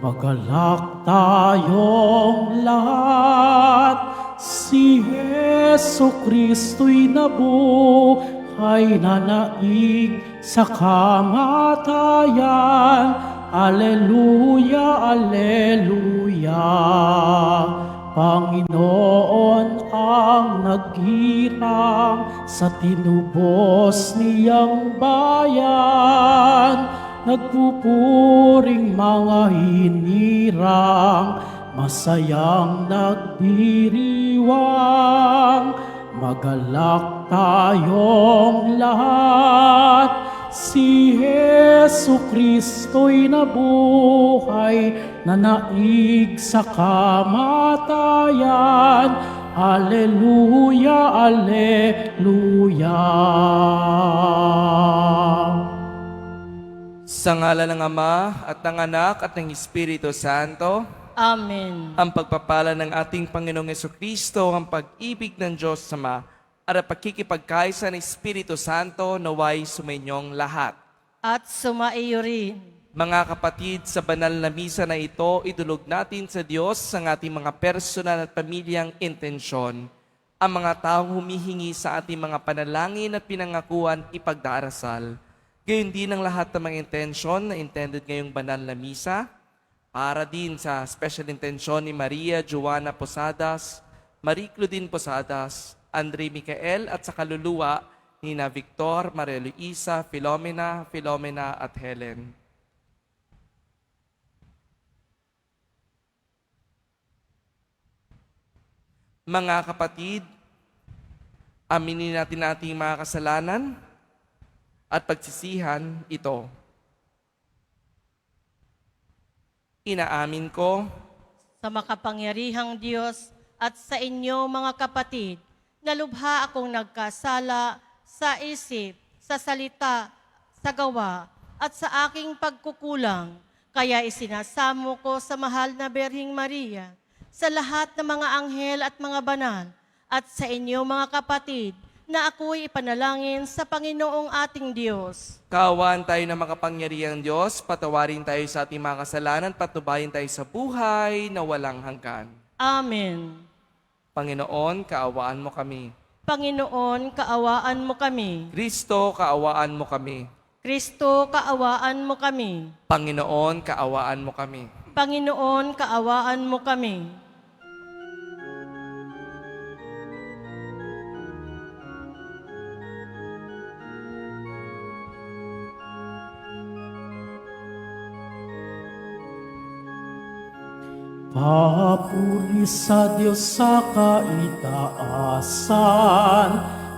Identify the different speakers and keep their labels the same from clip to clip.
Speaker 1: Magalak tayong lahat, si Hesu Kristo'y nabuhay na naig sa kamatayan. Alleluia, Alleluia. Panginoon ang naghirang sa tinubos niyang bayan. Nagpupuring mga hinirang, masayang nagdiriwang. Magalak tayong lahat, si Hesu Kristo'y nabuhay na naig sa kamatayan. Alleluia, Alleluia.
Speaker 2: Sa ngalan ng Ama at ng Anak at ng Espiritu Santo.
Speaker 3: Amen.
Speaker 2: Ang pagpapala ng ating Panginoong Jesucristo, ang pag-ibig ng Diyos Ama, at ang pagkikipagkaisa ng Espiritu Santo naway sumainyong lahat.
Speaker 3: At sumaiyo rin.
Speaker 2: Mga kapatid, sa banal na misa na ito, idulog natin sa Diyos ang ating mga personal at pamilyang intensyon. Ang mga taong humihingi sa ating mga panalangin at pinangakuan ipagdarasal. Gayon din ang lahat ng mga intensyon na intended ngayong banal na misa, para din sa special intensyon ni Maria Joana Posadas, Marie Claudine Posadas, Andre Micael at sa kaluluwa ni na Victor, Maria Luisa, Filomena at Helen. Mga kapatid, aminin natin ating mga kasalanan at pagsisihan ito. Inaamin ko
Speaker 3: Sa makapangyarihang Diyos at sa inyo mga kapatid, na lubha akong nagkasala sa isip, sa salita, sa gawa, at sa aking pagkukulang. Kaya isinasamo ko sa mahal na Berhing Maria, sa lahat ng mga anghel at mga banal, at sa inyo mga kapatid, na ako'y ipanalangin sa Panginoong ating Diyos.
Speaker 2: kaawaan tayo ng makapangyarihang Diyos, patawarin tayo sa ating mga kasalanan, patnubayan tayo sa buhay na walang hanggan.
Speaker 3: Amen.
Speaker 2: Panginoon, kaawaan mo kami.
Speaker 3: Panginoon, kaawaan mo kami.
Speaker 2: Kristo, kaawaan mo kami.
Speaker 3: Kristo, kaawaan mo kami.
Speaker 2: Panginoon, kaawaan mo kami.
Speaker 3: Panginoon, kaawaan mo kami.
Speaker 1: Papuri sa Diyos sa kaitaasan,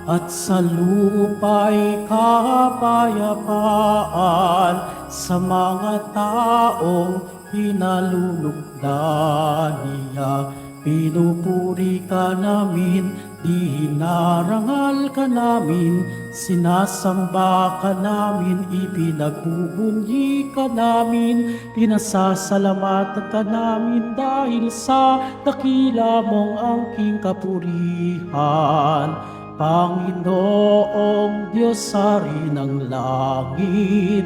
Speaker 1: at sa lupa'y kapayapaan sa mga taong pinalulugdan niya. Pinupuri ka namin, dinarangal ka namin, sinasamba ka namin, ipinagbubunyi ka namin, pinasasalamatan ka namin dahil sa dakila mong angking kapurihan. Panginoong Diyos Hari ng langit,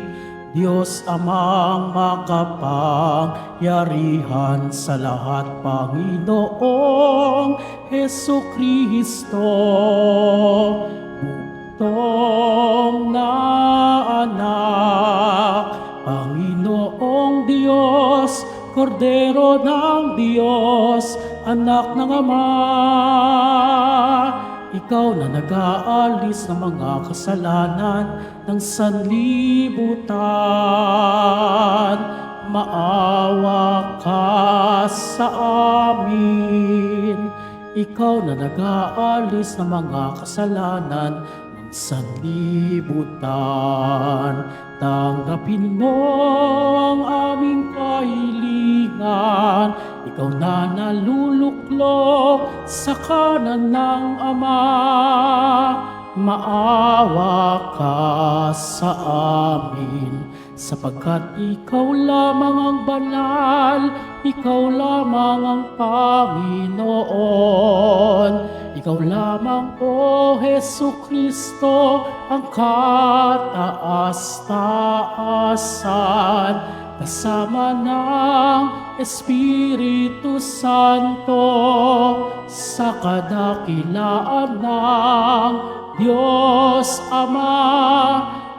Speaker 1: Diyos Amang makapangyarihan sa lahat, Panginoong Hesu Kristo, buktong na anak, Panginoong Diyos, Kordero ng Diyos, anak ng Ama. Ikaw na nag-aalis ng mga kasalanan ng sanlibutan, maawa ka sa amin. Ikaw na nag-aalis ng mga kasalanan ng sanlibutan, tanggapin mo ang aming kahilingan. Ikaw na naluluklok sa kanan ng Ama, maawa ka sa amin, sapagkat ikaw lamang ang banal, ikaw lamang ang Panginoon. Ikaw lamang, O Hesu Kristo, ang kataas-taasan. kasama ng Espiritu Santo, sa kadakilaan ng Diyos Ama.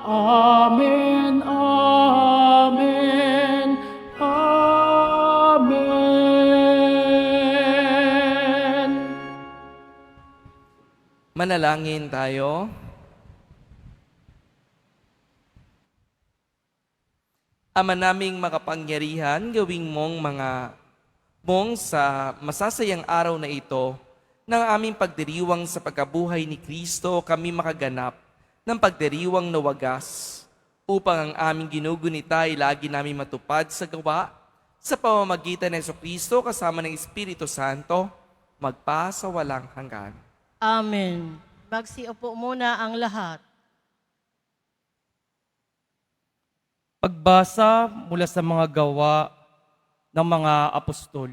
Speaker 1: Amen, amen, amen.
Speaker 2: Manalangin tayo. Ama naming makapangyarihan, gawing mong sa masasayang araw na ito, ng aming pagdiriwang sa pagkabuhay ni Kristo, kami makaganap ng pagdiriwang na wagas, upang ang aming ginugunita ay lagi namin matupad sa gawa, sa pamamagitan ng Jesucristo kasama ng Espiritu Santo, magpa sa walang hanggan.
Speaker 3: Amen. Magsiupo muna ang lahat.
Speaker 4: Pagbasa mula sa mga gawa ng mga apostol.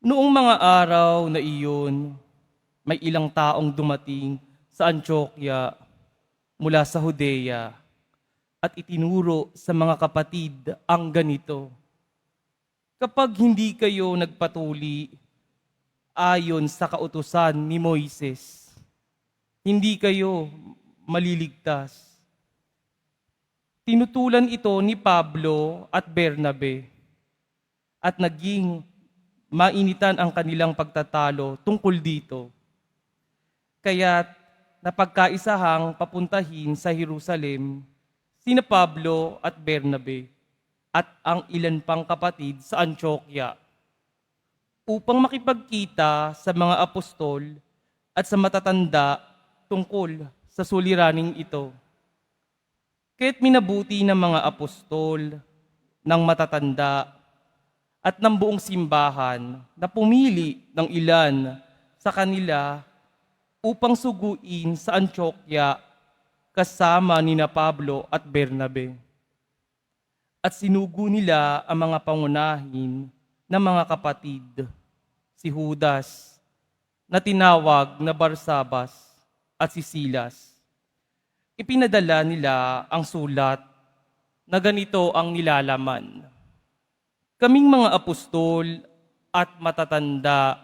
Speaker 4: Noong mga araw na iyon, may ilang taong dumating sa Antioquia mula sa Judea at itinuro sa mga kapatid ang ganito: kapag hindi kayo nagpatuli ayon sa kautusan ni Moises, hindi kayo maliligtas. Tinutulan ito ni Pablo at Bernabe at naging mainitan ang kanilang pagtatalo tungkol dito. Kaya napagkaisahang papuntahin sa Jerusalem sina Pablo at Bernabe at ang ilan pang kapatid sa Antioquia upang makipagkita sa mga apostol at sa matatanda tungkol sa suliraning ito. Kaya't minabuti ng mga apostol, ng matatanda, at ng buong simbahan na pumili ng ilan sa kanila upang suguin sa Antioquia kasama nina Pablo at Bernabe. At sinugo nila ang mga pangunahin ng mga kapatid, si Judas, na tinawag na Barsabas, at si Silas. Ipinadala nila ang sulat na ganito ang nilalaman: kaming mga apostol at matatanda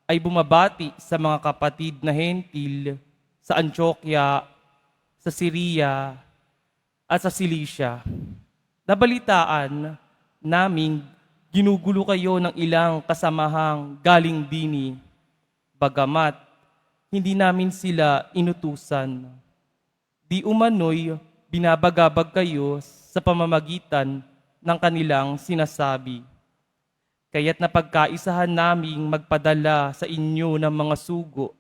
Speaker 4: ay bumabati sa mga kapatid na hentil sa Antioquia, sa Syria at sa Cilicia. Nabalitaan naming ginugulo kayo ng ilang kasamahang galing dini, bagamat hindi namin sila inutusan. Di umano'y binabagabag kayo sa pamamagitan ng kanilang sinasabi. Kaya't napagkaisahan naming magpadala sa inyo ng mga sugo,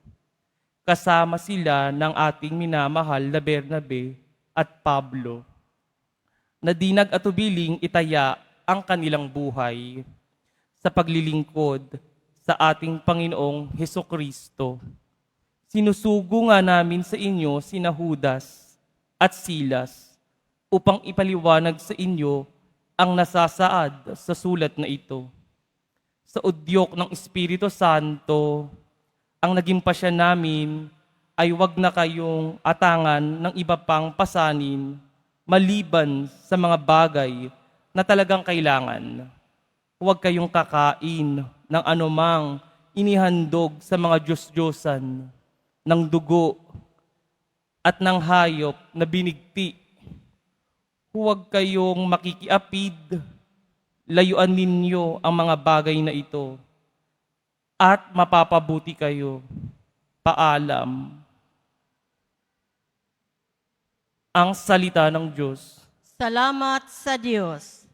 Speaker 4: kasama sila ng ating minamahal na Bernabe at Pablo, na di nag-atubiling itaya ang kanilang buhay sa paglilingkod sa ating Panginoong Hesukristo. Sinusugo nga namin sa inyo sina Judas at Silas upang ipaliwanag sa inyo ang nasasaad sa sulat na ito. Sa udyok ng Espiritu Santo, ang naging pasya namin ay wag na kayong atangan ng iba pang pasanin maliban sa mga bagay na talagang kailangan. Huwag kayong kakain ng anumang inihandog sa mga Diyos-Diyosan, ng dugo at ng hayop na binigti. Huwag kayong makikiapid, layuan ninyo ang mga bagay na ito, at mapapabuti kayo. Paalam. Ang salita ng Diyos.
Speaker 3: Salamat sa Diyos.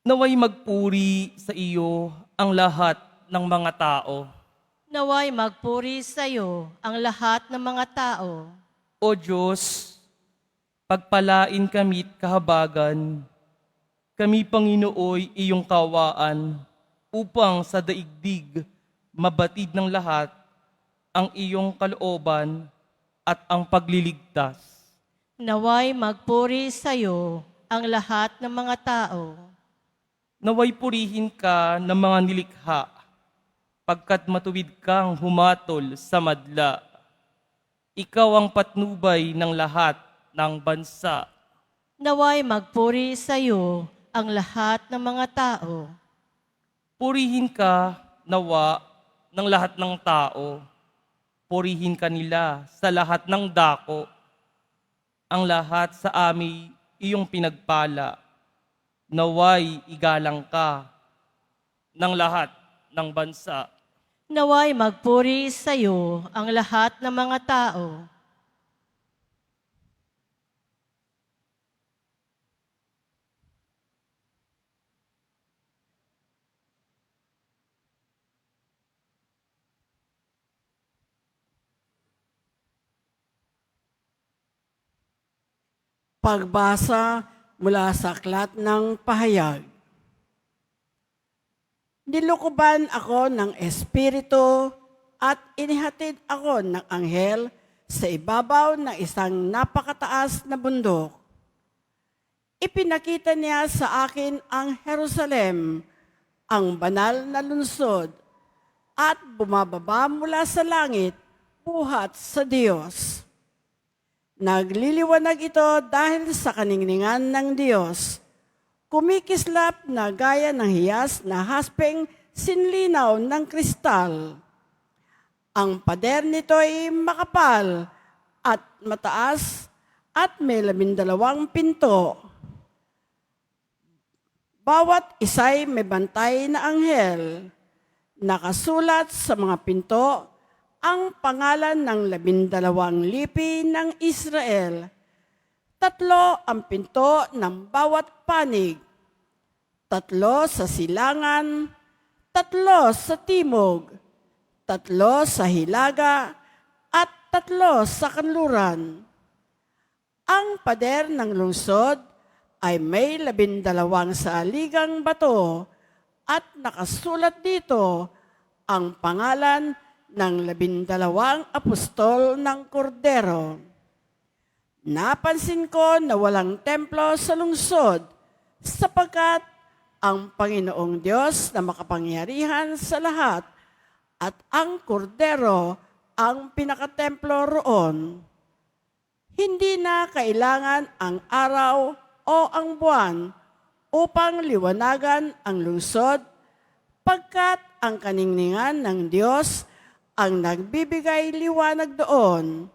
Speaker 4: Naway magpuri sa iyo ang lahat ng mga tao.
Speaker 3: Naway magpuri sa iyo ang lahat ng mga tao.
Speaker 4: O Diyos, pagpalain kami't kahabagan, kami Panginooy iyong kawaan, upang sa daigdig mabatid ng lahat ang iyong kalooban at ang pagliligtas.
Speaker 3: Naway magpuri sa iyo ang lahat ng mga tao.
Speaker 4: Naway purihin ka ng mga nilikha, pagkat matuwid kang humatol sa madla. Ikaw ang patnubay ng lahat ng bansa.
Speaker 3: Naway magpuri sa iyo ang lahat ng mga tao.
Speaker 4: Purihin ka, nawa, ng lahat ng tao. Purihin ka nila sa lahat ng dako. Ang lahat sa amin iyong pinagpala. Naway igalang ka ng lahat ng bansa.
Speaker 3: Naway magpuri sa iyo ang lahat ng mga tao.
Speaker 5: Pagbasa mula sa aklat ng pahayag. Nilukuban ako ng Espiritu at inihatid ako ng anghel sa ibabaw ng isang napakataas na bundok. Ipinakita niya sa akin ang Jerusalem, ang banal na lungsod, at bumababa mula sa langit, buhat sa Diyos. Nagliliwanag ito dahil sa kaningningan ng Diyos. Kumikislap na gaya ng hiyas na haspeng sinlinaw ng kristal. Ang pader nito ay makapal at mataas at may 12 pinto. Bawat isa'y may bantay na anghel. Nakasulat sa mga pinto ang pangalan ng 12 lipi ng Israel. 3 ang pinto ng bawat panig. 3 sa silangan, 3 sa timog, 3 sa hilaga, at 3 sa kanluran. Ang pader ng lungsod ay may 12 saaligang bato at nakasulat dito ang pangalan ng 12 apostol ng Kordero. Napansin ko na walang templo sa lungsod sapagkat ang Panginoong Diyos na makapangyarihan sa lahat at ang Kordero ang pinakatemplo roon. Hindi na kailangan ang araw o ang buwan upang liwanagan ang lungsod pagkat ang kaningningan ng Diyos ang nagbibigay liwanag doon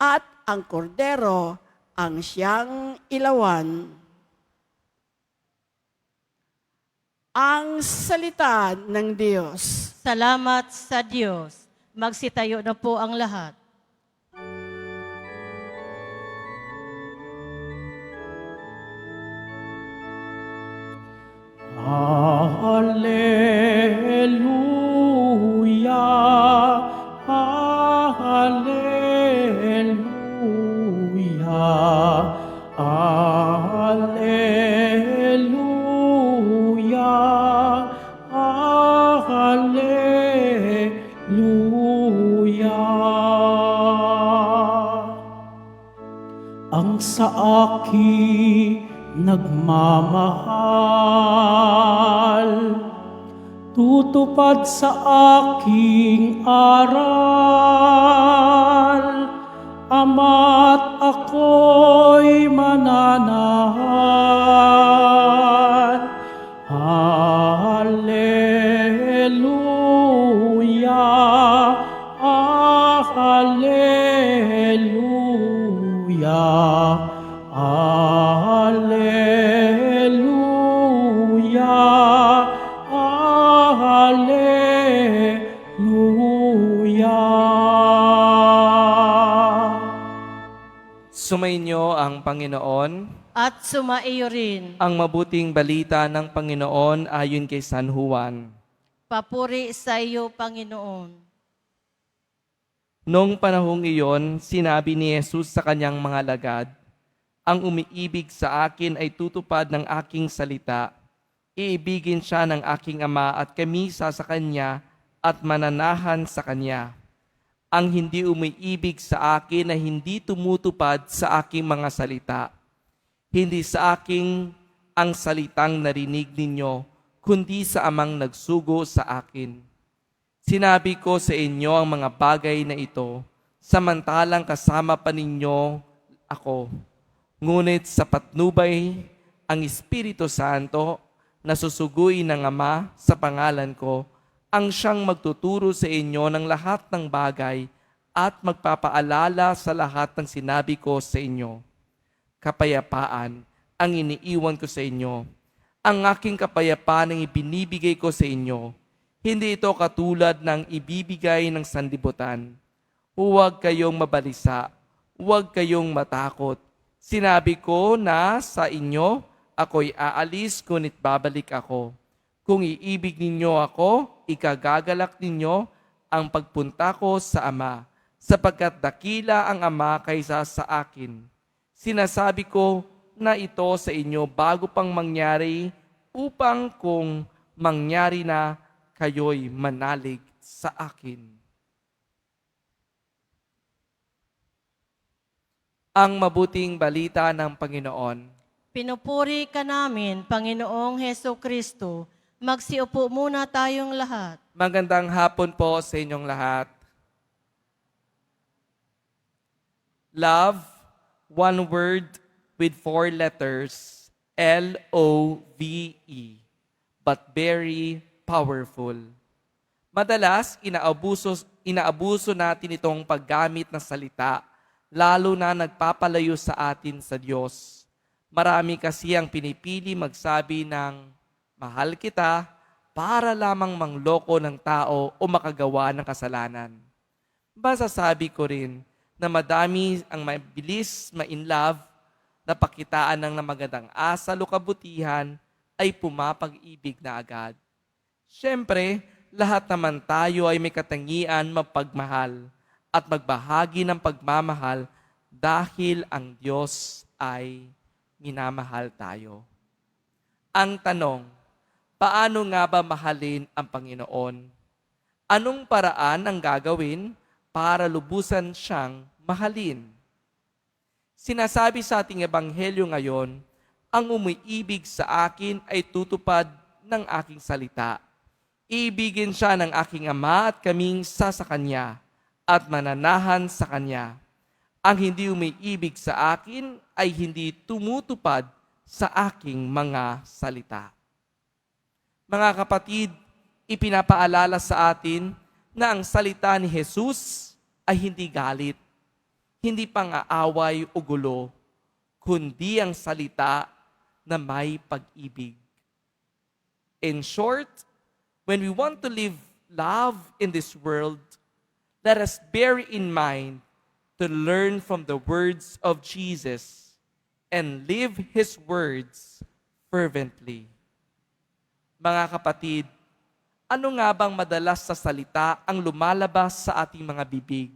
Speaker 5: at ang Kordero ang siyang ilawan. Ang salita ng Diyos.
Speaker 3: Salamat sa Diyos. Magsitayo na po ang lahat.
Speaker 1: Hallelujah, Hallelujah, Hallelujah, Hallelujah. Ang sa akin nagmamahal, tutupad sa aking aral, Ama't ako'y mananahan. Hallelujah, Hallelujah, Hallelujah, Hallelujah.
Speaker 2: Sumainyo ang Panginoon.
Speaker 3: At sumaiyo rin.
Speaker 2: Ang mabuting balita ng Panginoon ayon kay San Juan.
Speaker 3: Papuri sa iyo, Panginoon.
Speaker 2: Noong panahong iyon, sinabi ni Jesus sa kanyang mga lagad, "Ang umiibig sa akin ay tutupad ng aking salita. Iibigin siya ng aking Ama at kamisa sa kanya at mananahan sa kanya. Ang hindi umiibig sa akin ay hindi tumutupad sa aking mga salita. Hindi sa aking ang salitang narinig ninyo, kundi sa Amang nagsugo sa akin. Sinabi ko sa inyo ang mga bagay na ito, samantalang kasama pa ninyo ako. Ngunit sa patnubay ang Espiritu Santo na susuguin ng Ama sa pangalan ko, ang siyang magtuturo sa inyo ng lahat ng bagay at magpapaalala sa lahat ng sinabi ko sa inyo. Kapayapaan ang iniiwan ko sa inyo. Ang aking kapayapaan ang ibinibigay ko sa inyo. Hindi ito katulad ng ibibigay ng sanlibutan. Huwag kayong mabalisa, huwag kayong matakot. Sinabi ko na sa inyo, ako'y aalis ngunit babalik ako. Kung iibig ninyo ako, ikagagalak ninyo ang pagpunta ko sa Ama, sapagkat dakila ang Ama kaysa sa akin. Sinasabi ko na ito sa inyo bago pang mangyari, upang kung mangyari na, kayo'y manalig sa akin. Ang mabuting balita ng Panginoon.
Speaker 3: Pinupuri ka namin, Panginoong Heso Kristo. Magsiupo muna tayong lahat.
Speaker 2: Magandang hapon po sa inyong lahat. Love, one word with 4 letters, L-O-V-E, but very powerful. Madalas, inaabuso natin itong paggamit ng salita, lalo na nagpapalayo sa atin sa Diyos. Marami kasi ang pinipili magsabi ng, mahal kita, para lamang mangloko ng tao o makagawa ng kasalanan. Masasabi ko rin na madami ang mabilis ma-inlove, napakitaan ng magandang asal o kabutihan, ay pumapag-ibig na agad. Siyempre, lahat naman tayo ay may katangian mapagmahal at magbahagi ng pagmamahal dahil ang Diyos ay minamahal tayo. Ang tanong, paano nga ba mahalin ang Panginoon? Anong paraan ang gagawin para lubusan siyang mahalin? Sinasabi sa ating ebanghelyo ngayon, ang umiibig sa akin ay tutupad ng aking salita. Iibigin siya ng aking Ama at kaming sa Kanya at mananahan sa Kanya. Ang hindi umiibig sa akin ay hindi tumutupad sa aking mga salita. Mga kapatid, ipinapaalala sa atin na ang salita ni Jesus ay hindi galit, hindi pang-aaway o gulo, kundi ang salita na may pag-ibig. In short, when we want to live love in this world, let us bear in mind to learn from the words of Jesus and live His words fervently. Mga kapatid, ano nga bang madalas sa salita ang lumalabas sa ating mga bibig?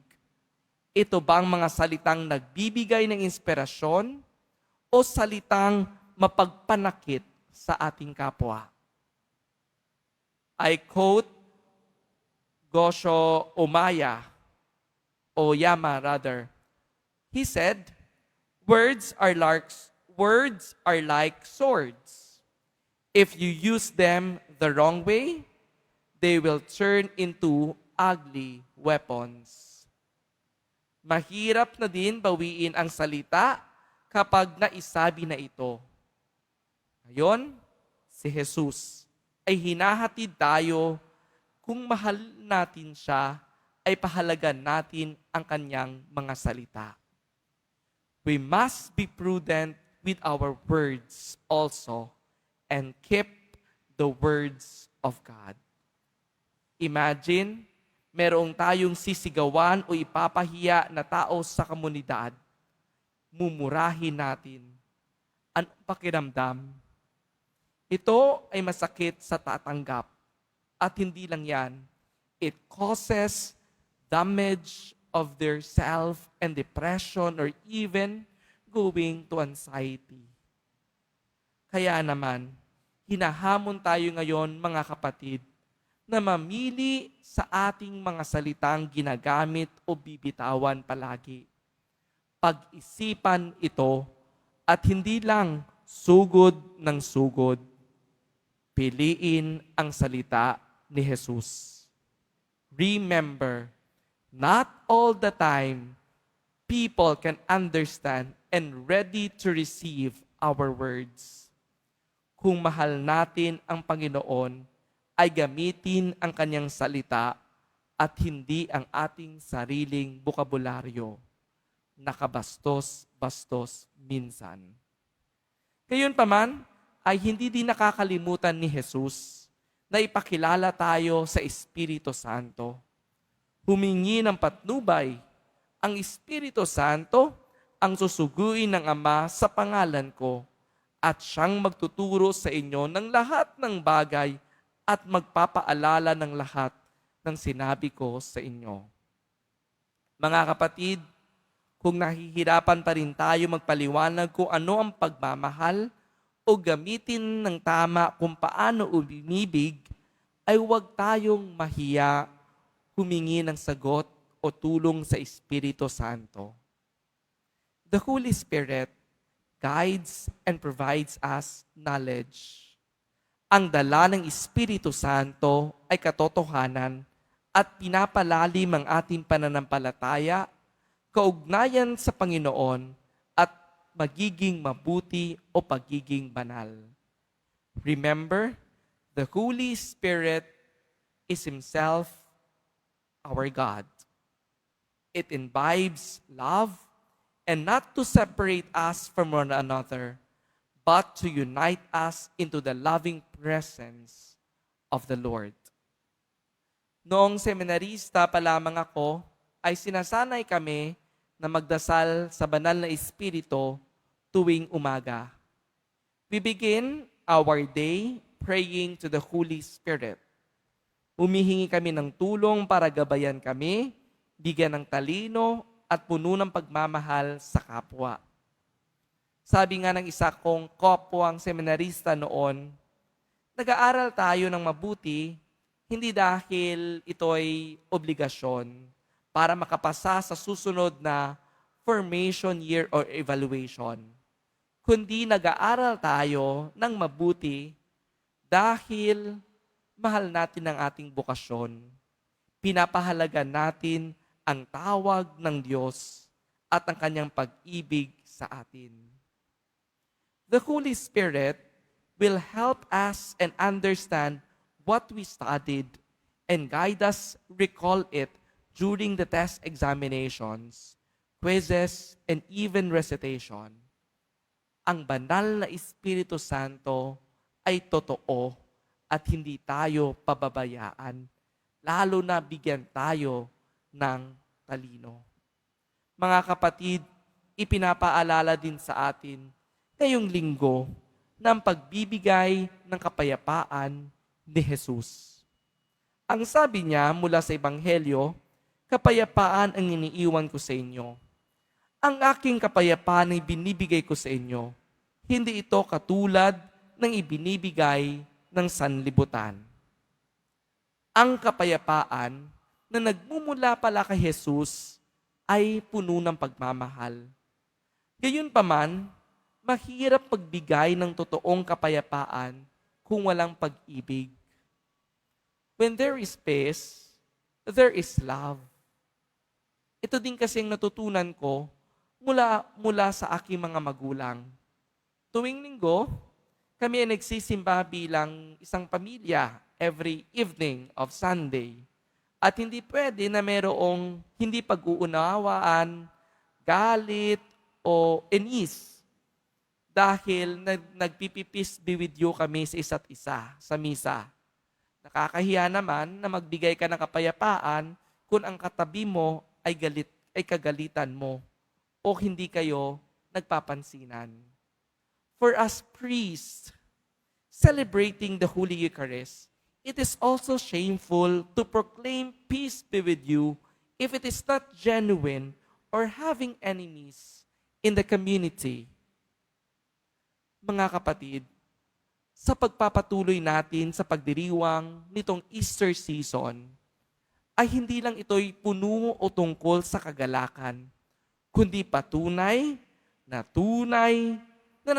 Speaker 2: Ito bang mga salitang nagbibigay ng inspirasyon o salitang mapagpanakit sa ating kapwa? I quote Gosho Oyama. He said, words are like swords. If you use them the wrong way, they will turn into ugly weapons. Mahirap na din bawiin ang salita kapag naisabi na ito. Ngayon, si Jesus ay hinahatid tayo kung mahal natin siya, ay pahalagan natin ang kanyang mga salita. We must be prudent with our words also and keep the words of God. Imagine, merong tayong sisigawan o ipapahiya na tao sa komunidad. Mumurahin natin. Anong pakiramdam? Ito ay masakit sa tatanggap. At hindi lang yan, it causes damage of their self and depression or even going to anxiety. Kaya naman, hinahamon tayo ngayon mga kapatid na mamili sa ating mga salitang ginagamit o bibitawan palagi. Pag-isipan ito at hindi lang sugod ng sugod. Piliin ang salita ni Jesus. Remember, not all the time people can understand and ready to receive our words. Kung mahal natin ang Panginoon, ay gamitin ang kanyang salita at hindi ang ating sariling bokabularyo. Nakabastos-bastos minsan. Gayunpaman, ay hindi din nakakalimutan ni Jesus na ipakilala tayo sa Espiritu Santo. Humingi ng patnubay, ang Espiritu Santo ang susuguin ng Ama sa pangalan ko at siyang magtuturo sa inyo ng lahat ng bagay at magpapaalala ng lahat ng sinabi ko sa inyo. Mga kapatid, kung nahihirapan pa rin tayo magpaliwanag kung ano ang pagmamahal o gamitin ng tama kung paano umibig, ay huwag tayong mahiya humingi ng sagot o tulong sa Espiritu Santo. The Holy Spirit guides and provides us knowledge. Ang dala ng Espiritu Santo ay katotohanan at pinapalalim ang ating pananampalataya, kaugnayan sa Panginoon at magiging mabuti o pagiging banal. Remember, the Holy Spirit is Himself our God. It imbibes love and not to separate us from one another, but to unite us into the loving presence of the Lord. Noong seminarista pa lamang ako, ay sinasanay kami na magdasal sa banal na Espiritu tuwing umaga. We begin our day praying to the Holy Spirit. Humihingi kami ng tulong para gabayan kami, bigyan ng talino at puno ng pagmamahal sa kapwa. Sabi nga ng isa kong kapwang seminarista noon, nag-aaral tayo ng mabuti, hindi dahil ito'y obligasyon para makapasa sa susunod na formation year or evaluation, kundi nag-aaral tayo ng mabuti dahil mahal natin ang ating bokasyon. Pinapahalaga natin ang tawag ng Diyos at ang kanyang pag-ibig sa atin. The Holy Spirit will help us and understand what we studied and guide us recall it during the test examinations, quizzes, and even recitation. Ang banal na Espiritu Santo ay totoo at hindi tayo pababayaan, lalo na bigyan tayo ng talino. Mga kapatid, ipinapaalala din sa atin ngayong linggo ng pagbibigay ng kapayapaan ni Jesus. Ang sabi niya mula sa Ebanghelyo, kapayapaan ang iniiwan ko sa inyo. Ang aking kapayapaan ay binibigay ko sa inyo. Hindi ito katulad ng ibinibigay ng sanlibutan. Ang kapayapaan na nagmumula pala kay Jesus ay puno ng pagmamahal. Gayunpaman, mahirap pagbigay ng totoong kapayapaan kung walang pag-ibig. When there is peace, there is love. Ito din kasi ang natutunan ko mula sa aking mga magulang. Tuwing linggo, kami ay nagsisimba bilang isang pamilya every evening of Sunday. At hindi pwede na mayroong hindi pag-uunawaan, galit, o inis. Dahil nagpipipis be with you kami sa isa't isa sa misa. Nakakahiya naman na magbigay ka ng kapayapaan kung ang katabi mo ay kagalitan mo o hindi kayo nagpapansinan. For us priests, celebrating the Holy Eucharist, it is also shameful to proclaim peace be with you if it is not genuine or having enemies in the community. Mga kapatid, sa pagpapatuloy natin sa pagdiriwang nitong Easter season, ay hindi lang ito'y puno o tungkol sa kagalakan, kundi patunay na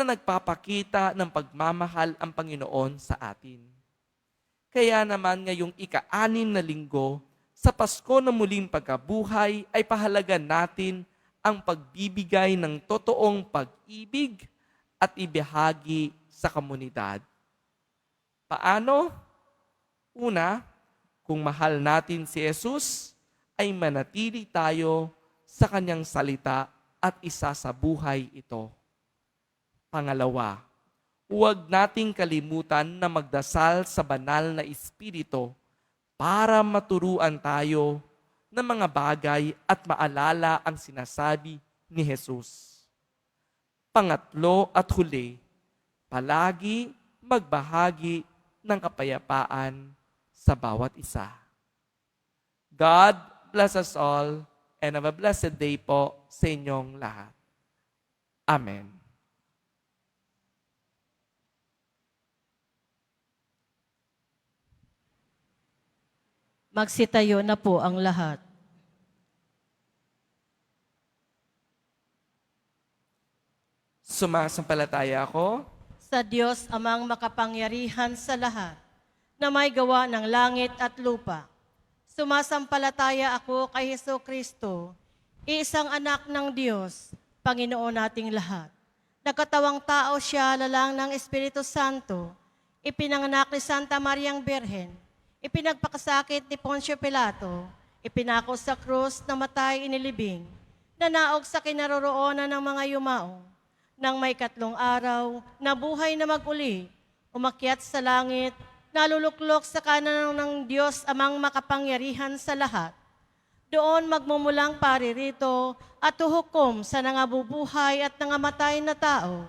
Speaker 2: nagpapakita ng pagmamahal ang Panginoon sa atin. Kaya naman ngayong ika-6 na linggo, sa Pasko na muling pagkabuhay, ay pahalagan natin ang pagbibigay ng totoong pag-ibig at ibahagi sa komunidad. Paano? Una, kung mahal natin si Jesus, ay manatili tayo sa kanyang salita at isasabuhay ito. Pangalawa, huwag nating kalimutan na magdasal sa banal na Espiritu para maturuan tayo ng mga bagay at maalala ang sinasabi ni Jesus. Pangatlo at huli, palagi magbahagi ng kapayapaan sa bawat isa. God bless us all and have a blessed day po sa inyong lahat. Amen.
Speaker 3: Magsitayo na po ang lahat.
Speaker 2: Sumasampalataya ako
Speaker 3: Sa Diyos amang makapangyarihan sa lahat, na may gawa ng langit at lupa. Sumasampalataya ako kay Jesucristo, isang anak ng Diyos, Panginoon nating lahat. Nagkatawang tao siya, lalang ng Espiritu Santo, ipinanganak ni Santa Mariang Birhen, ipinagpakasakit ni Poncio Pilato, ipinako sa krus, namatay, inilibing, nanaog sa kinaroroonan ng mga yumaong. Nang may 3 araw, nabuhay na mag-uli, umakyat sa langit, naluluklok sa kanan ng Diyos amang makapangyarihan sa lahat. Doon magmumulang paririto at huhukom sa nangabubuhay at nangamatay na tao.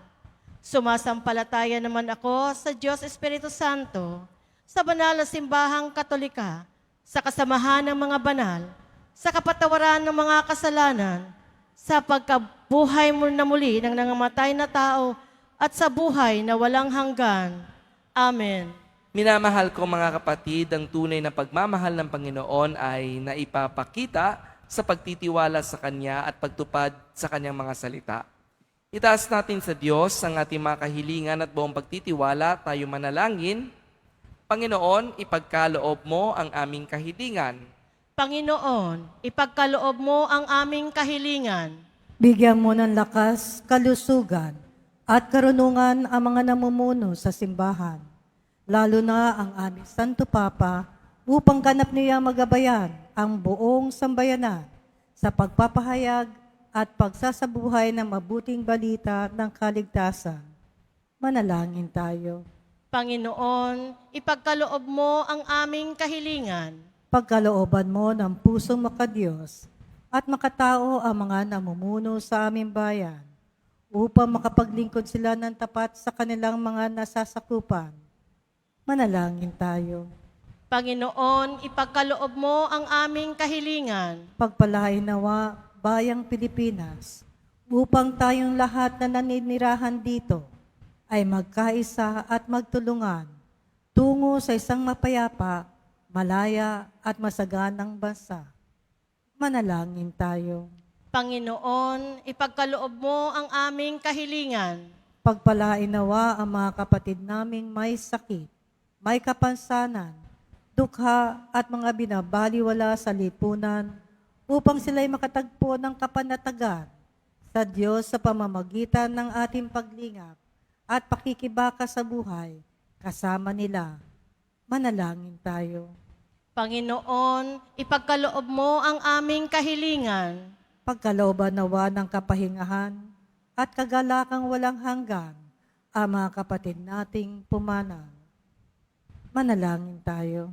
Speaker 3: Sumasampalataya naman ako sa Diyos Espiritu Santo, sa banal na simbahang Katolika, sa kasamahan ng mga banal, sa kapatawaran ng mga kasalanan, sa pagkabuhay mo na muli ng nangamatay na tao at sa buhay na walang hanggan. Amen.
Speaker 2: Minamahal ko mga kapatid, ang tunay na pagmamahal ng Panginoon ay naipapakita sa pagtitiwala sa Kanya at pagtupad sa Kanyang mga salita. Itaas natin sa Diyos ang ating mga kahilingan at buong pagtitiwala, tayo manalangin. Panginoon, ipagkaloob mo ang aming kahilingan.
Speaker 3: Panginoon, ipagkaloob mo ang aming kahilingan.
Speaker 6: Bigyan mo ng lakas, kalusugan, at karunungan ang mga namumuno sa simbahan, lalo na ang aming Santo Papa, upang ganap niya magabayan ang buong sambayanan sa pagpapahayag at pagsasabuhay ng mabuting balita ng kaligtasan. Manalangin tayo.
Speaker 3: Panginoon, ipagkaloob mo ang aming kahilingan.
Speaker 6: Pagkalooban mo ng pusong makadiyos at makatao ang mga namumuno sa aming bayan upang makapaglingkod sila ng tapat sa kanilang mga nasasakupan. Manalangin tayo.
Speaker 3: Panginoon, ipagkaloob mo ang aming kahilingan.
Speaker 6: Pagpalain nawa bayang Pilipinas upang tayong lahat na naninirahan dito ay magkaisa at magtulungan tungo sa isang mapayapa, malaya at masaganang bansa. Manalangin tayo.
Speaker 3: Panginoon, ipagkaloob mo ang aming kahilingan.
Speaker 6: Pagpalain nawa ang mga kapatid naming may sakit, may kapansanan, dukha at mga binabaliwala sa lipunan upang sila'y makatagpo ng kapanatagan sa Diyos sa pamamagitan ng ating paglingap at pakikibaka sa buhay kasama nila. Manalangin tayo.
Speaker 3: Panginoon, ipagkaloob mo ang aming kahilingan.
Speaker 6: Pagkalooban nawa ng kapahingahan at kagalakang walang hanggan ang mga kapatid nating pumanang. Manalangin tayo.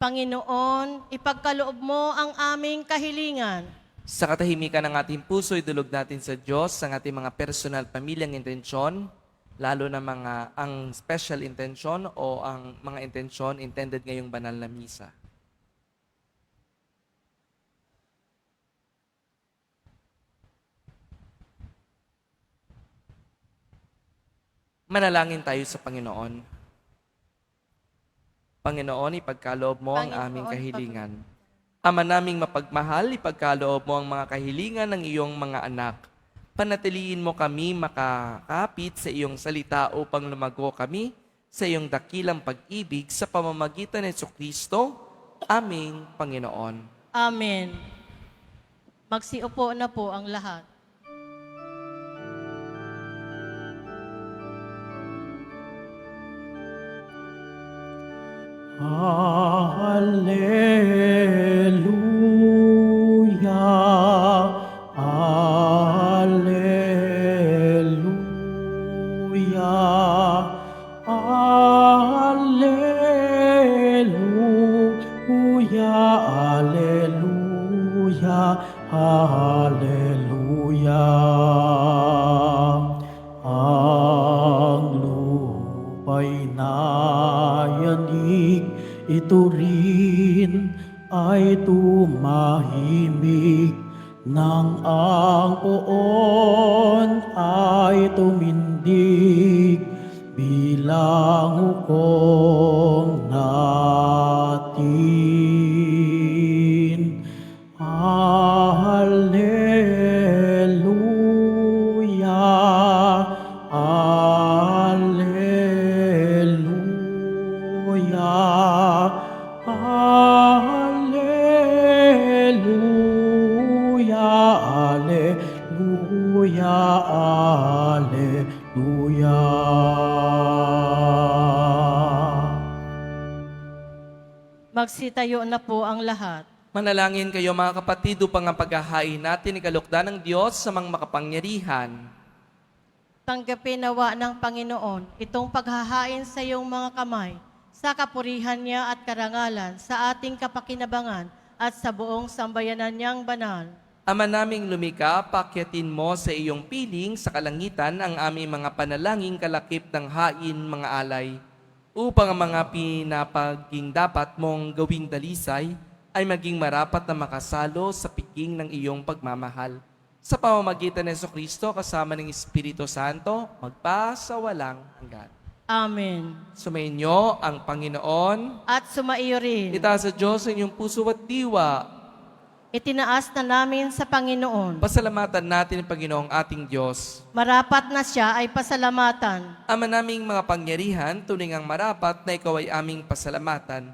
Speaker 3: Panginoon, ipagkaloob mo ang aming kahilingan.
Speaker 2: Sa katahimikan ng ating puso, idulog natin sa Diyos ang ating mga personal pamilyang intensyon, lalo na ang special intention o ang mga intensyon intended ngayong banal na misa. Manalangin tayo sa Panginoon. Panginoon, ipagkaloob mo ang aming kahilingan. Ama naming mapagmahal, ipagkaloob mo ang mga kahilingan ng iyong mga anak. Panatiliin mo kami makakapit sa iyong salita upang lumago kami sa iyong dakilang pag-ibig sa pamamagitan ni Jesucristo. Aming Panginoon.
Speaker 3: Amen. Magsiupo na po ang lahat.
Speaker 1: Alleluia, Alleluia, Alleluia, Alleluia, Alleluia. Ang lupa'y nayanig, ito rin ay tumahimik, nang ang poon ay tumindig bilang hukom natin. Alleluia, Alleluia, Alleluia, Alleluia, Alleluia.
Speaker 3: Magsitayo na po ang lahat.
Speaker 2: Manalangin kayo mga kapatid upang ang paghahain natin ikalukdan ng Diyos sa mga makapangyarihan.
Speaker 3: Tanggapin nawa ng Panginoon itong paghahain sa iyong mga kamay, sa kapurihan niya at karangalan, sa ating kapakinabangan at sa buong sambayanan niyang banal.
Speaker 2: Ama naming lumika, pakyatin mo sa iyong piling sa kalangitan ang aming mga panalangin kalakip ng hain mga alay, upang ang mga pinapaging dapat mong gawing dalisay ay maging marapat na makasalo sa piging ng iyong pagmamahal. Sa pamamagitan ng Jesucristo kasama ng Espiritu Santo, magpasawalang hanggan.
Speaker 3: Amen.
Speaker 2: Sumainyo ang Panginoon.
Speaker 3: At sumaiyo rin.
Speaker 2: Itaas sa Diyos ang inyong puso at diwa.
Speaker 3: Itinaas na namin sa Panginoon.
Speaker 2: Pasalamatan natin ang Panginoong ating Diyos.
Speaker 3: Marapat na siya ay pasalamatan.
Speaker 2: Ama naming mga pangyarihan, tunay ngang marapat na ikaw ay aming pasalamatan.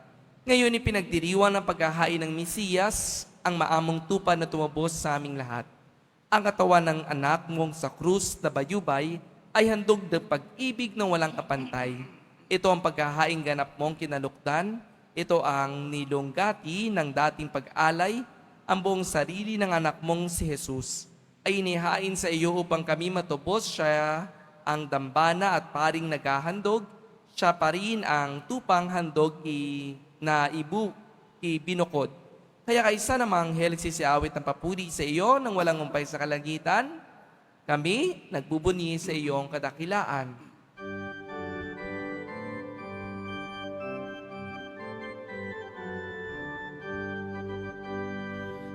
Speaker 2: Ngayon ipinagdiriwang ng paghahain ng Mesiyas, ang maamong tupa na tumubos sa aming lahat. Ang katawan ng anak mong sa krus na bayubay ay handog ng pag-ibig na walang kapantay. Ito ang paghahaing ganap mong kinalukdan. Ito ang nilunggati ng dating pag-alay. Ang buong sarili ng anak mong si Jesus ay inihain sa iyo upang kami matubos. Siya ang dambana at paring naghahandog. Siya pa rin ang tupang handog na ibinukod. Kaya kaisa namang anghel sisiawit ng papuri sa iyo nang walang umpay sa kalangitan. Kami nagbubuni sa iyong kadakilaan.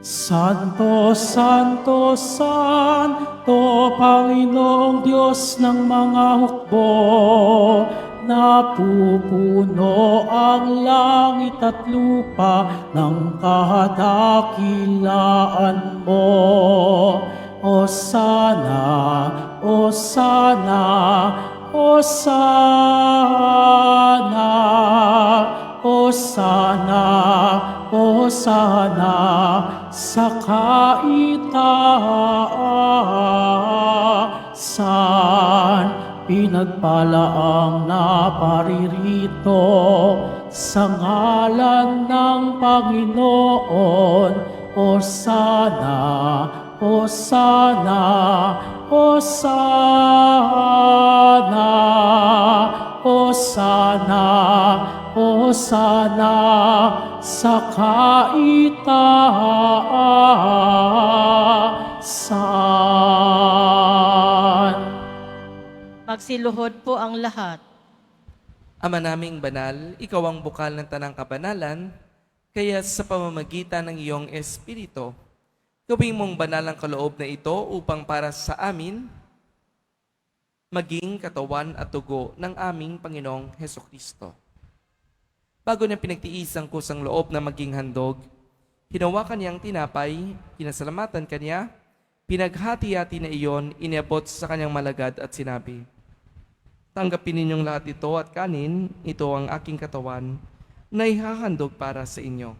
Speaker 1: Santo, Santo, Santo, Panginoong Diyos ng mga hukbo, napupuno ang langit at lupa ng kadakilaan mo. O sana, o sana, o sana, o sana, o sana, sa kaitaasan, pinagpala ang naparirito sa ngalan ng Panginoon. O sana, o sana, o sana, o sana, o sana, sa kaitaasan.
Speaker 3: Magsiluhod po ang lahat.
Speaker 2: Ama naming banal, ikaw ang bukal ng tanang kabanalan, kaya sa pamamagitan ng iyong Espiritu, gawin mong banal ang kaloob na ito upang para sa amin, maging katawan at dugo ng aming Panginoong Hesukristo. Bago niya pinagtiisang kusang loob na maging handog, hinawakan niyang tinapay, pinasalamatan kanya, pinaghati-hati na iyon, iniabot sa kanyang malagad at sinabi, "Tanggapin ninyong lahat ito at kanin, ito ang aking katawan, na ihahandog para sa inyo."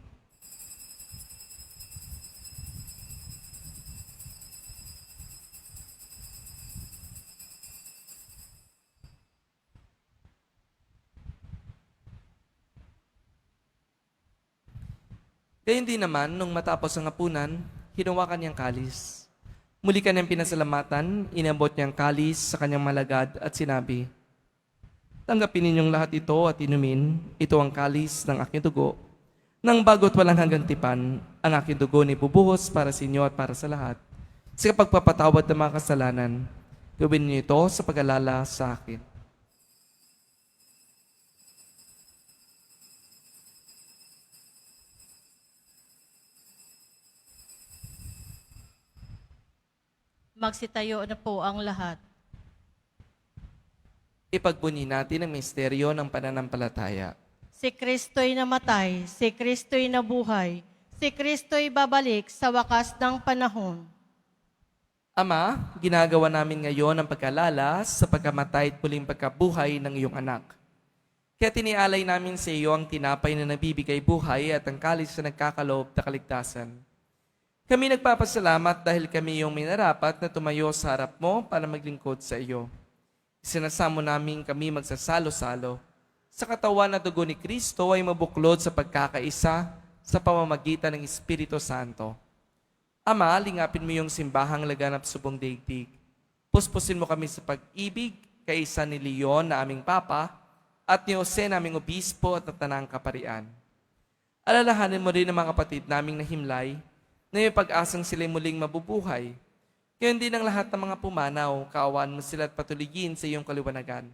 Speaker 2: Kaya hindi naman, nung matapos ang hapunan, hinawakan niyang kalis. Muli kanyang pinasalamatan, inabot niyang kalis sa kanyang malagad at sinabi, "Tanggapin ninyong lahat ito at inumin, ito ang kalis ng aking dugo. Nang bago't walang hanggang tipan, ang aking dugo ni bubuhos para sa inyo at para sa lahat. Sa pagpapatawad ng mga kasalanan, gawin niyo ito sa pag-alala sa akin."
Speaker 3: Magsitayo na po ang lahat.
Speaker 2: Ipagbunyi natin ang misteryo ng pananampalataya.
Speaker 3: Si Kristo'y namatay, si Kristo'y nabuhay, si Kristo'y babalik sa wakas ng panahon.
Speaker 2: Ama, ginagawa namin ngayon ang pag-alala sa pagkamatay at muling pagkabuhay ng iyong anak. Kaya tinialay namin sa iyo ang tinapay na nabibigay buhay at ang kalis na nagkakaloob na kaligtasan. Kami nagpapasalamat dahil kami yung minarapat na tumayo sa harap mo para maglingkod sa iyo. Sinasamo namin kami magsasalo-salo. Sa katawan na dugo ni Kristo ay mabuklod sa pagkakaisa sa pamamagitan ng Espiritu Santo. Ama, lingapin mo yung simbahang laganap sa buong daigdig. Puspusin mo kami sa pag-ibig, kaisa ni Leon na aming Papa, at ni Jose naming Obispo at natanang kaparian. Alalahanin mo rin ang mga kapatid naming nahimlay, na may pag-asang sila'y muling mabubuhay. Kaya hindi ng lahat ng mga pumanaw, kaawaan mo sila at patuligin sa iyong kaliwanagan.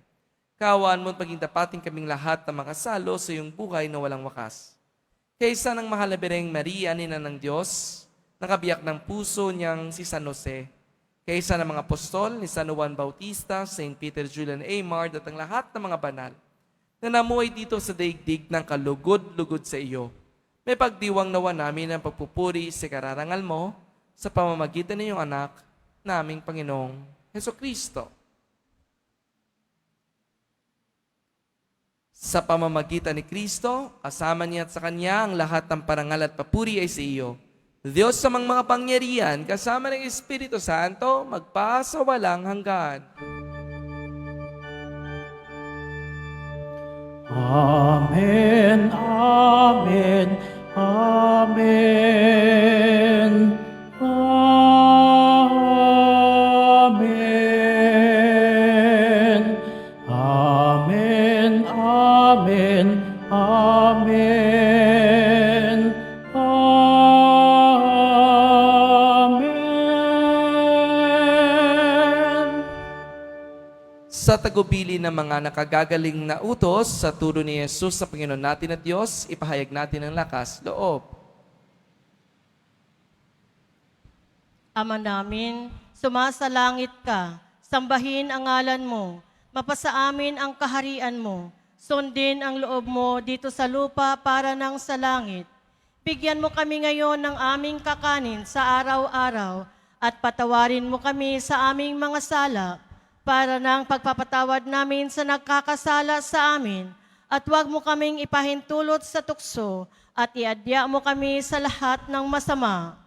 Speaker 2: Kaawaan mo at maging dapating kaming lahat na makasalo sa iyong buhay na walang wakas. Kaysa ng mahal na Birheng Maria, Ina ng Diyos, nakabiyak ng puso niyang si San Jose. Kaysa ng mga apostol ni San Juan Bautista, St. Peter Julian Aymar, at ang lahat ng mga banal na namuhay dito sa daigdig ng kalugod-lugod sa iyo. May pagdiwang nawa namin ang pagpupuri sa kararangal mo sa pamamagitan ng iyong anak, naming Panginoong Hesukristo. Sa pamamagitan ni Kristo, kasama niya at sa Kanya ang lahat ng parangal at papuri ay sa iyo. Diyos sa mga pangyarihan, kasama ng Espiritu Santo, magpasa walang hanggan.
Speaker 1: Amen, amen, amen, amen, amen, amen, amen, amen.
Speaker 2: Sa tagubili ng mga nakagagaling na utos sa turo ni Jesus sa Panginoon natin at Diyos, ipahayag natin ang lakas loob.
Speaker 3: Ama namin, sumasalangit ka, sambahin ang ngalan mo, mapasa amin ang kaharian mo, sundin ang loob mo dito sa lupa para nang sa langit. Bigyan mo kami ngayon ng aming kakanin sa araw-araw at patawarin mo kami sa aming mga sala para ng pagpapatawad namin sa nagkakasala sa amin at huwag mo kaming ipahintulot sa tukso at iadya mo kami sa lahat ng masama.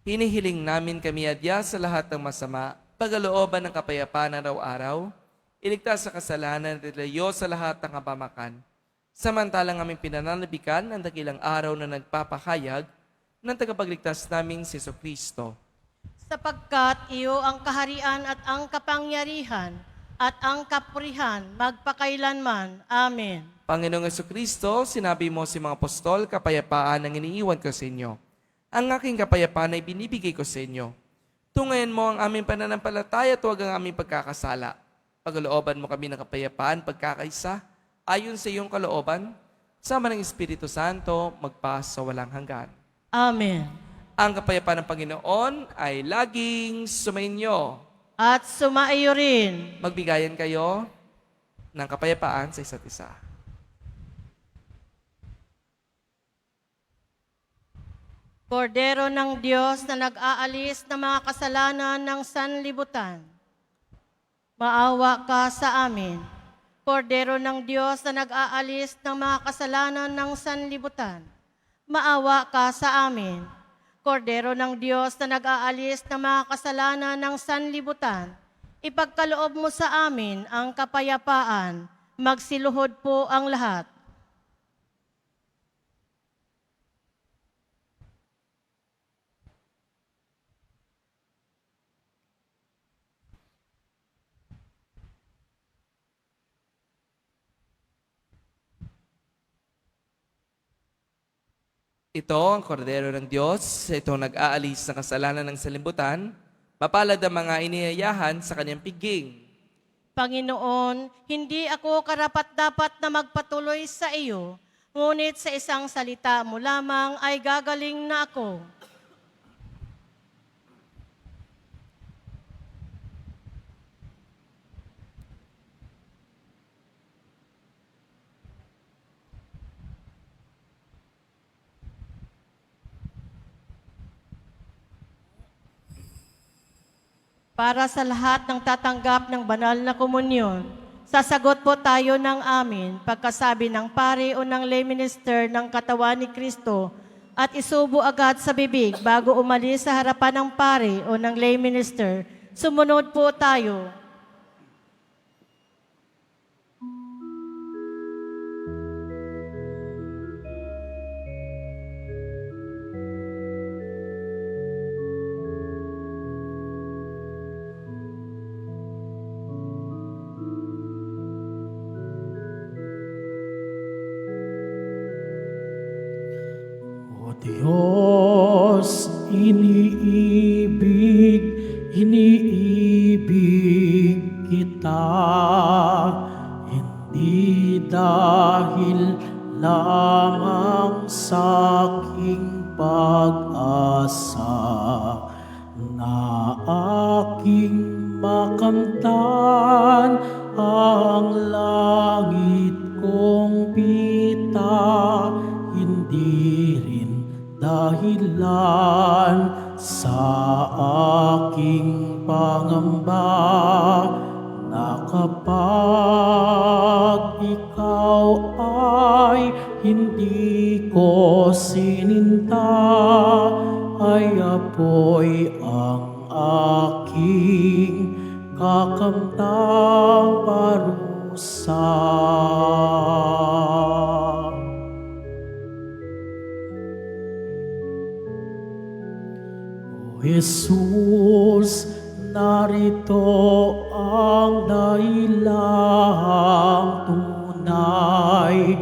Speaker 2: Hinihiling namin kami adya sa lahat ng masama, pagalooban ng kapayapaan araw-araw, iligtas sa kasalanan at ilayo sa lahat ng kapamakan. Samantalang aming pinananabikan ang dakilang araw na nagpapahayag ng tagapagligtas naming si Jesucristo.
Speaker 3: Sapagkat iyo ang kaharian at ang kapangyarihan at ang kapurihan magpakailanman. Amen.
Speaker 2: Panginoong Jesucristo, sinabi mo si mga apostol, kapayapaan ang iniiwan ko sa inyo. Ang aking kapayapaan ay binibigay ko sa inyo. Tungayan mo ang aming pananampalataya at huwag ang aming pagkakasala. Paglooban mo kami ng kapayapaan, pagkakaisa, ayon sa iyong kalooban, sama ng Espiritu Santo, magpas sa walang hanggan.
Speaker 3: Amen.
Speaker 2: Ang kapayapaan ng Panginoon ay laging sumainyo.
Speaker 3: At sumaiyo rin.
Speaker 2: Magbigayan kayo ng kapayapaan sa isa't isa.
Speaker 3: Kordero ng Diyos na nag-aalis ng mga kasalanan ng sanlibutan, maawa ka sa amin. Kordero ng Diyos na nag-aalis ng mga kasalanan ng sanlibutan, maawa ka sa amin. Kordero ng Diyos na nag-aalis ng mga kasalanan ng sanlibutan, ipagkaloob mo sa amin ang kapayapaan. Magsiluhod po ang lahat.
Speaker 2: Ito ang kordero ng Diyos, ito ang nag-aalis ng kasalanan ng salibutan. Mapalad ang mga inihayahan sa kanyang piging.
Speaker 3: Panginoon, hindi ako karapat-dapat na magpatuloy sa iyo, ngunit sa isang salita mo lamang ay gagaling na ako. Para sa lahat ng tatanggap ng banal na komunyon, sasagot po tayo ng amin pagkasabi ng pari o ng lay minister ng katawan ni Kristo at isubo agad sa bibig bago umalis sa harapan ng pari o ng lay minister. Sumunod po tayo.
Speaker 1: O Diyos, iniibig kita, hindi dahil lamang sa aking pag-asa na aking makamtan ang langit kong pita, hindi rin dahilan sa aking pangamba na kapag ikaw ay hindi ko sininta, ay apoy ang aking kakamtang parusa. O Jesus, narito ang dahilang tunay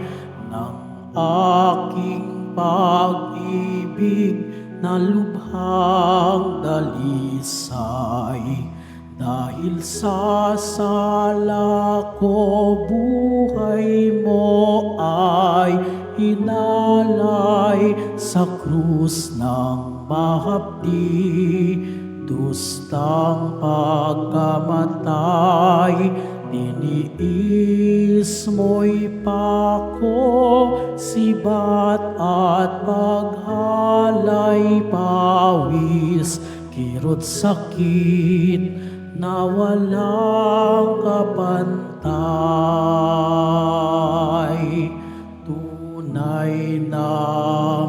Speaker 1: ng aking pag-ibig na lubhang dalisay. Dahil sa sala ko, buhay mo ay hinalay sa krus ng mahapdi, dustang pagkamatay. Tiniis mo'y pako, sibat at paghalay pawis, kirot sakit na walang kapantay. Tunay na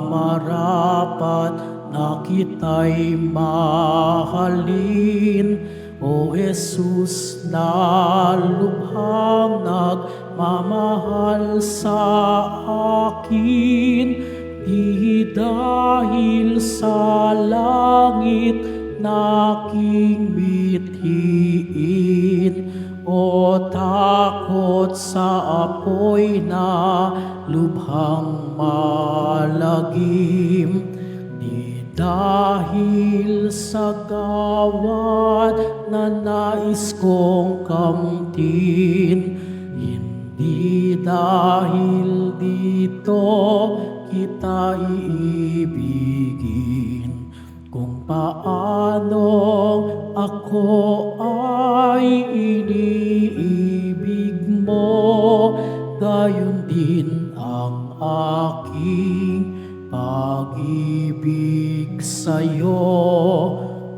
Speaker 1: marapat na kita'y mahalin, O Jesus, na lubhang nagmamahal sa akin, di dahil sa langit na aking mithiin, o takot sa apoy na lubhang malagim, di dahil sa gawad na nais kong kamtin, hindi dahil dito kita iibigin. Kung paano ako ay iniibig mo, gayon din ang aking pag-ibig sa'yo.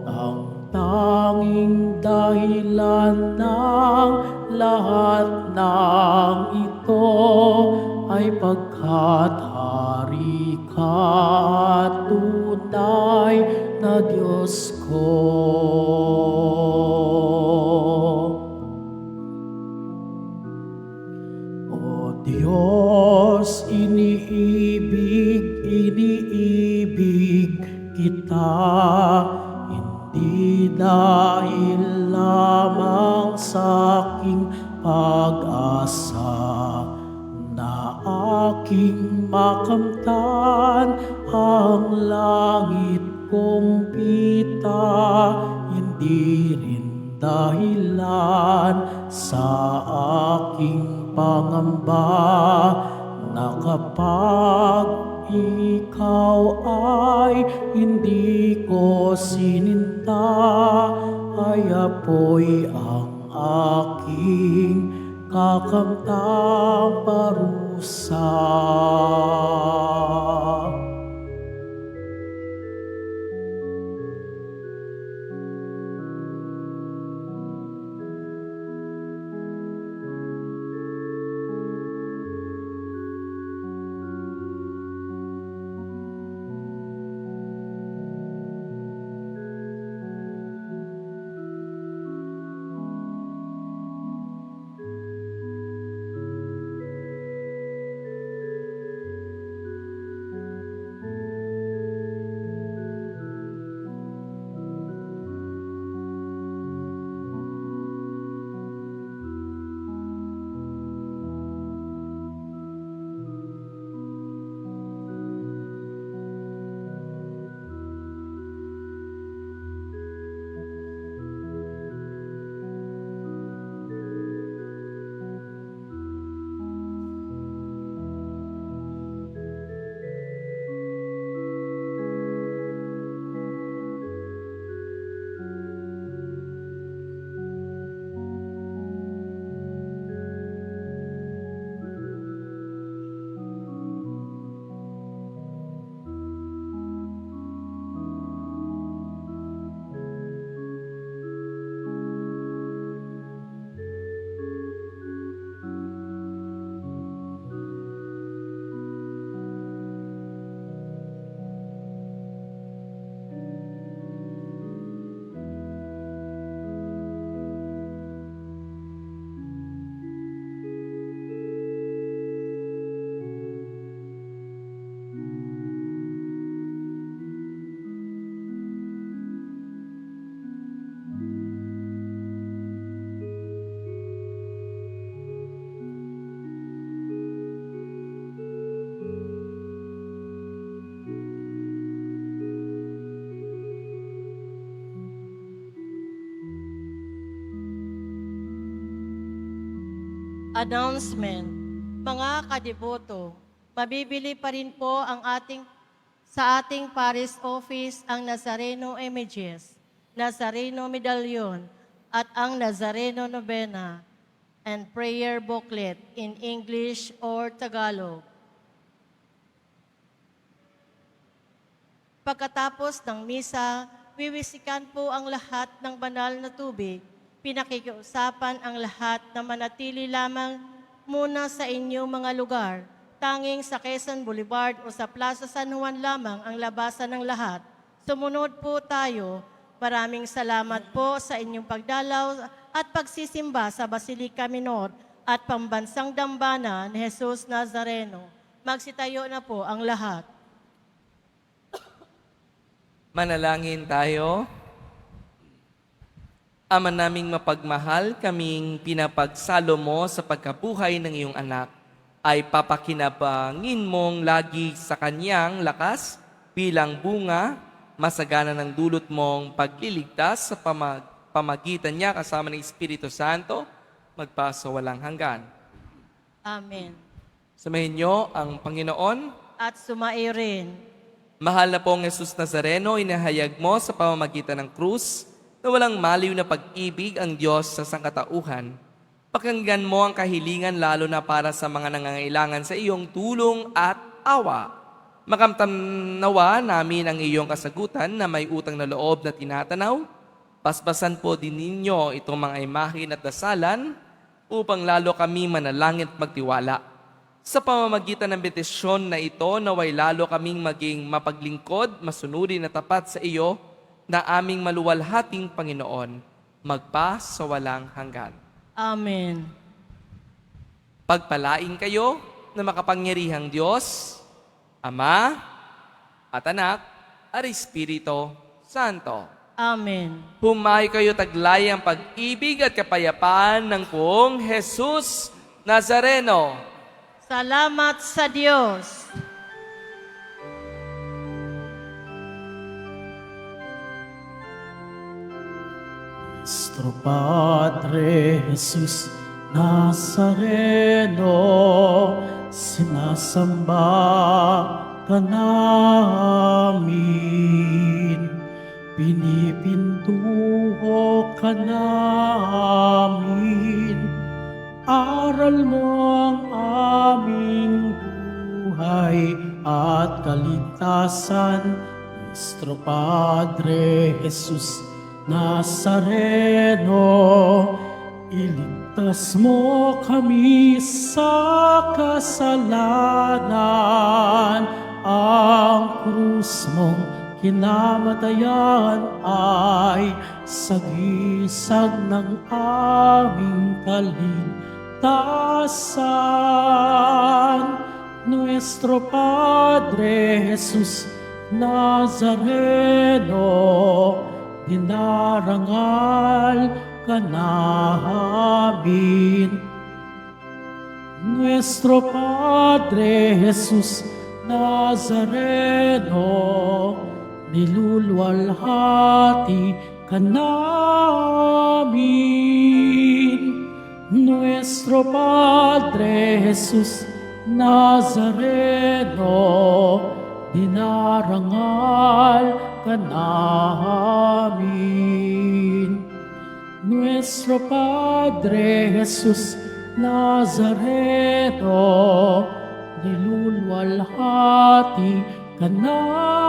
Speaker 1: Ang tanging dahilan ng lahat ng ito ay pagkat hari ka at tunay na Diyos ko. O Diyos, iniibig kita, hindi dahil lamang sa aking pag-asa na aking makamtan sininta, hindi rin dahilan sa aking pangamba na kapag ikaw ay hindi ko sininta, ay apoy ang aking kakamtang parusa.
Speaker 3: Announcement. Mga kadiboto, mabibili pa rin po sa ating Paris Office ang Nazareno Images, Nazareno Medallion, at ang Nazareno Novena and Prayer Booklet in English or Tagalog. Pagkatapos ng misa, wiwisikan po ang lahat ng banal na tubig. Pinakikiusapan ang lahat na manatili lamang muna sa inyong mga lugar. Tanging sa Quezon Boulevard o sa Plaza San Juan lamang ang labasan ng lahat. Sumunod po tayo. Maraming salamat po sa inyong pagdalaw at pagsisimba sa Basilica Minor at Pambansang Dambana ni Jesus Nazareno. Magsitayo na po ang lahat.
Speaker 2: Manalangin tayo. Ama naming mapagmahal, kaming pinapagsalo mo sa pagkabuhay ng iyong anak, ay papakinabangin mong lagi sa kanyang lakas bilang bunga, masagana ng dulot mong pagliligtas sa pamagitan niya kasama ng Espiritu Santo, magpasawalang hanggan.
Speaker 3: Amen.
Speaker 2: Samahin niyo ang Panginoon.
Speaker 3: At sumayo rin.
Speaker 2: Mahal na pong Jesus Nazareno, inahayag mo sa pamamagitan ng krus na walang maliw na pag-ibig ang Diyos sa sangkatauhan. Pakinggan mo ang kahilingan lalo na para sa mga nangangailangan sa iyong tulong at awa. Makamtan nawa namin ang iyong kasagutan na may utang na loob na tinatanaw. Paspasan po din ninyo itong mga imahin at dasalan upang lalo kami manalangin at magtiwala. Sa pamamagitan ng betisyon na ito, naway lalo kaming maging mapaglingkod, masunurin at tapat sa iyo na aming maluwalhating Panginoon, magpa sa walang hanggan.
Speaker 3: Amen.
Speaker 2: Pagpalain kayo na makapangyarihang Diyos, Ama at Anak at Espiritu Santo.
Speaker 3: Amen.
Speaker 2: Humayo kayo taglay ang pag-ibig at kapayapaan ng poong Jesus Nazareno.
Speaker 3: Salamat sa Diyos.
Speaker 1: Nuestro Padre Jesus Nazareno, sinasamba ka namin, pinipintuho ka namin, aral mo ang aming buhay at kaligtasan. Nuestro Padre Jesus Nazareno, iligtas mo kami sa kasalanan. Ang krus mong kinamatayan ay sagisag ng aming kaligtasan. Nuestro Padre Jesus Nazareno, dinarangal ka namin. Nuestro Padre Jesus Nazareno, niluluwalhati ka namin. Nuestro Padre Jesus Nazareno, dinarangal ka namin. Nuestro Padre Jesus Nazareno, niluluwalhati ka namin.